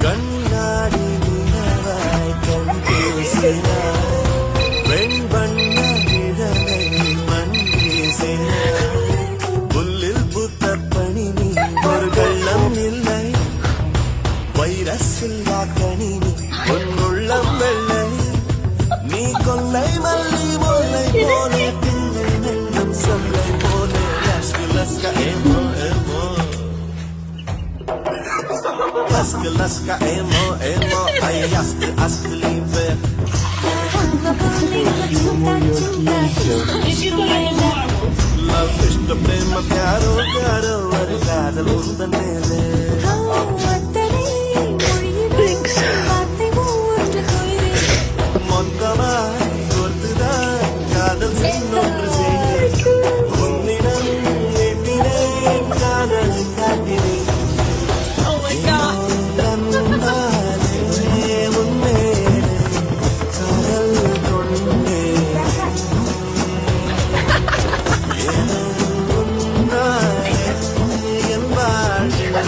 கண்ணாடி நிலவாய் கண் பேசினாய் வெண்பண்ண நிழலை மண் வீசினாய் புல்லில் பூத்த பனி நீ ஒரு கள்ளம் இல்லை வைரஸில்லா கனி நீ உன்னுள்ளம் வெள்ளை நீ கொள்ளை மல்லி முல்லை போலே பிள்ளை நெல்லும் சொல்லை போலே லஸ்க ஏமோ ஏமோ லஸ்க ஏமோ ஏமோ ஐயாஸ்து அஸ்லி பே லவ் இஷ்ட பிரேம प्यारो प्यारो ஒரு காதல் உந்தன் மேலே மொத்தமாய் கொடுத்துதான் காதல் இன்னொன்று செய்ய உன்னிடம் எண்ணினேன் காதல் காட்டினேன் உன்மேலே காதல் கொண்டேன் உன்னாலே என் வாழ்வில்